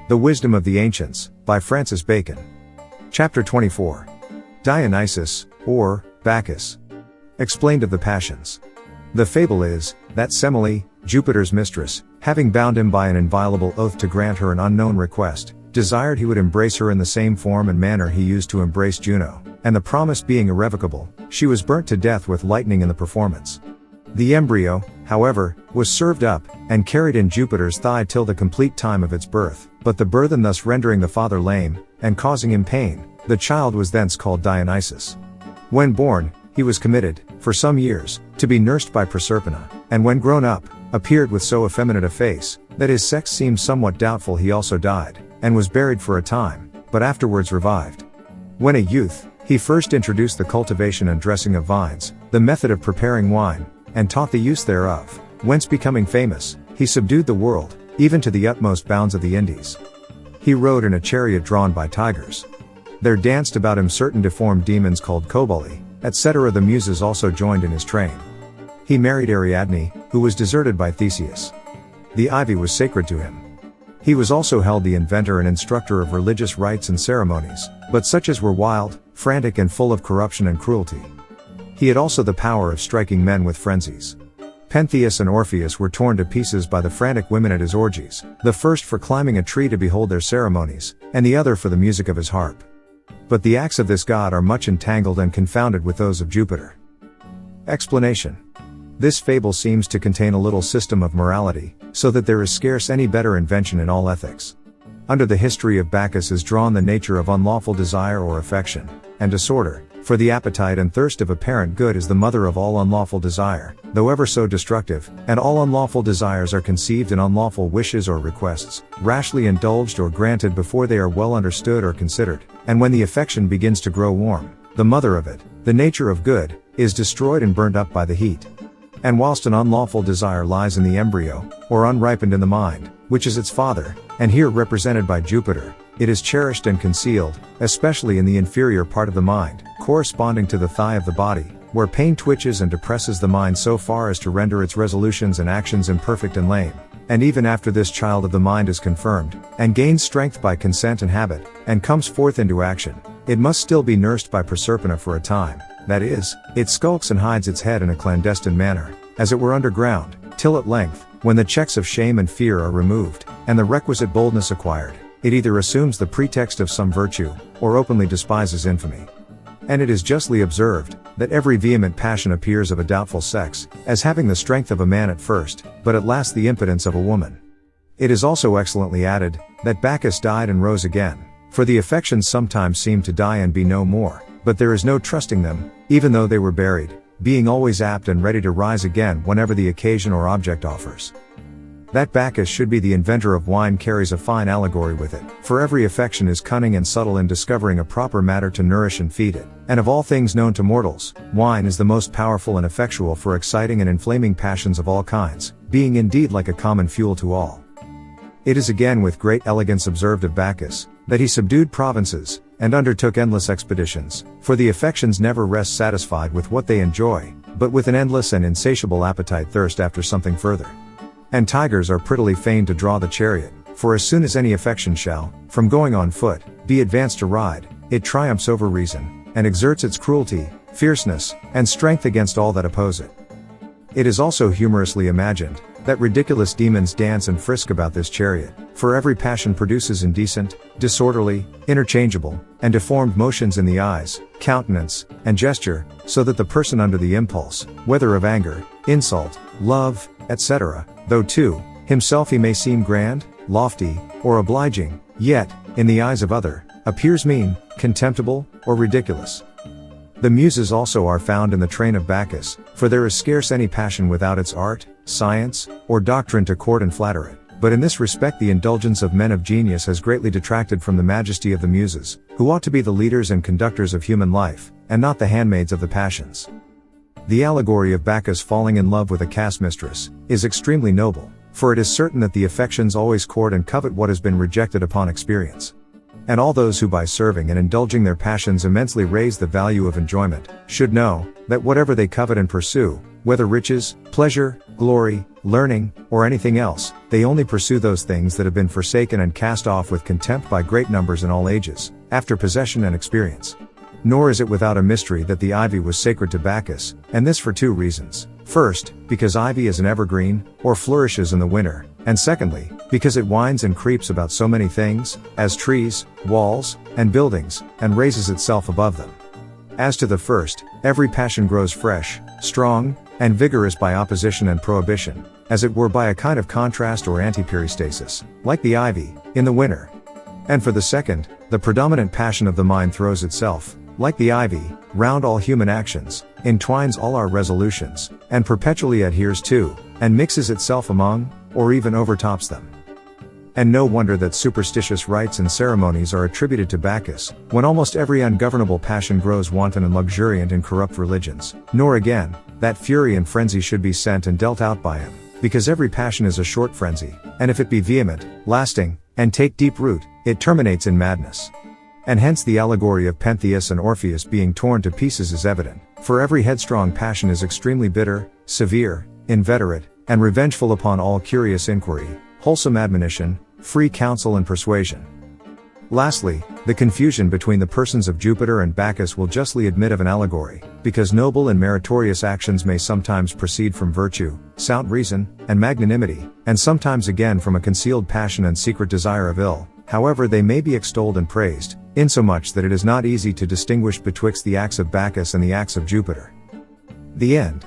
The Wisdom of the Ancients, by Francis Bacon. Chapter 24. Dionysus, or Bacchus. Explained of the Passions. The fable is, that Semele, Jupiter's mistress, having bound him by an inviolable oath to grant her an unknown request, desired he would embrace her in the same form and manner he used to embrace Juno, and the promise being irrevocable, she was burnt to death with lightning in the performance. The embryo, however, was served up, and carried in Jupiter's thigh till the complete time of its birth, but the burthen thus rendering the father lame, and causing him pain, the child was thence called Dionysus. When born, he was committed, for some years, to be nursed by Proserpina, and when grown up, appeared with so effeminate a face, that his sex seemed somewhat doubtful. He also died, and was buried for a time, but afterwards revived. When a youth, he first introduced the cultivation and dressing of vines, the method of preparing wine, and taught the use thereof, whence becoming famous, he subdued the world, even to the utmost bounds of the Indies. He rode in a chariot drawn by tigers. There danced about him certain deformed demons called Cobali, etc. The Muses also joined in his train. He married Ariadne, who was deserted by Theseus. The ivy was sacred to him. He was also held the inventor and instructor of religious rites and ceremonies, but such as were wild, frantic and full of corruption and cruelty. He had also the power of striking men with frenzies. Pentheus and Orpheus were torn to pieces by the frantic women at his orgies, the first for climbing a tree to behold their ceremonies, and the other for the music of his harp. But the acts of this god are much entangled and confounded with those of Jupiter. Explanation. This fable seems to contain a little system of morality, so that there is scarce any better invention in all ethics. Under the history of Bacchus is drawn the nature of unlawful desire or affection, and disorder, for the appetite and thirst of apparent good is the mother of all unlawful desire, though ever so destructive, and all unlawful desires are conceived in unlawful wishes or requests, rashly indulged or granted before they are well understood or considered, and when the affection begins to grow warm, the mother of it, the nature of good, is destroyed and burnt up by the heat. And whilst an unlawful desire lies in the embryo, or unripened in the mind, which is its father, and here represented by Jupiter, it is cherished and concealed, especially in the inferior part of the mind, corresponding to the thigh of the body, where pain twitches and depresses the mind so far as to render its resolutions and actions imperfect and lame. And even after this child of the mind is confirmed, and gains strength by consent and habit, and comes forth into action, it must still be nursed by Proserpina for a time, that is, it skulks and hides its head in a clandestine manner, as it were underground, till at length, when the checks of shame and fear are removed, and the requisite boldness acquired, it either assumes the pretext of some virtue, or openly despises infamy. And it is justly observed, that every vehement passion appears of a doubtful sex, as having the strength of a man at first, but at last the impotence of a woman. It is also excellently added, that Bacchus died and rose again, for the affections sometimes seem to die and be no more, but there is no trusting them, even though they were buried, being always apt and ready to rise again whenever the occasion or object offers. That Bacchus should be the inventor of wine carries a fine allegory with it, for every affection is cunning and subtle in discovering a proper matter to nourish and feed it, and of all things known to mortals, wine is the most powerful and effectual for exciting and inflaming passions of all kinds, being indeed like a common fuel to all. It is again with great elegance observed of Bacchus, that he subdued provinces, and undertook endless expeditions, for the affections never rest satisfied with what they enjoy, but with an endless and insatiable appetite thirst after something further. And tigers are prettily fain to draw the chariot, for as soon as any affection shall, from going on foot, be advanced to ride, it triumphs over reason, and exerts its cruelty, fierceness, and strength against all that oppose it. It is also humorously imagined, that ridiculous demons dance and frisk about this chariot, for every passion produces indecent, disorderly, interchangeable, and deformed motions in the eyes, countenance, and gesture, so that the person under the impulse, whether of anger, insult, love, etc., though to himself he may seem grand, lofty, or obliging, yet, in the eyes of other, appears mean, contemptible, or ridiculous. The Muses also are found in the train of Bacchus, for there is scarce any passion without its art, science, or doctrine to court and flatter it, but in this respect the indulgence of men of genius has greatly detracted from the majesty of the Muses, who ought to be the leaders and conductors of human life, and not the handmaids of the passions. The allegory of Bacchus falling in love with a caste mistress is extremely noble, for it is certain that the affections always court and covet what has been rejected upon experience. And all those who by serving and indulging their passions immensely raise the value of enjoyment, should know, that whatever they covet and pursue, whether riches, pleasure, glory, learning, or anything else. They only pursue those things that have been forsaken and cast off with contempt by great numbers in all ages, after possession and experience. Nor is it without a mystery that the ivy was sacred to Bacchus, and this for two reasons. First, because ivy is an evergreen, or flourishes in the winter, and secondly, because it winds and creeps about so many things, as trees, walls, and buildings, and raises itself above them. As to the first, every passion grows fresh, strong, and vigorous by opposition and prohibition, as it were by a kind of contrast or antiperistasis, like the ivy, in the winter. And for the second, the predominant passion of the mind throws itself, like the ivy, round all human actions, entwines all our resolutions, and perpetually adheres to, and mixes itself among, or even overtops them. And no wonder that superstitious rites and ceremonies are attributed to Bacchus, when almost every ungovernable passion grows wanton and luxuriant in corrupt religions, nor again, that fury and frenzy should be sent and dealt out by him, because every passion is a short frenzy, and if it be vehement, lasting, and take deep root, it terminates in madness. And hence the allegory of Pentheus and Orpheus being torn to pieces is evident, for every headstrong passion is extremely bitter, severe, inveterate, and revengeful upon all curious inquiry, wholesome admonition, free counsel and persuasion. Lastly, the confusion between the persons of Jupiter and Bacchus will justly admit of an allegory, because noble and meritorious actions may sometimes proceed from virtue, sound reason, and magnanimity, and sometimes again from a concealed passion and secret desire of ill. However, they may be extolled and praised, insomuch that it is not easy to distinguish betwixt the acts of Bacchus and the acts of Jupiter. The end.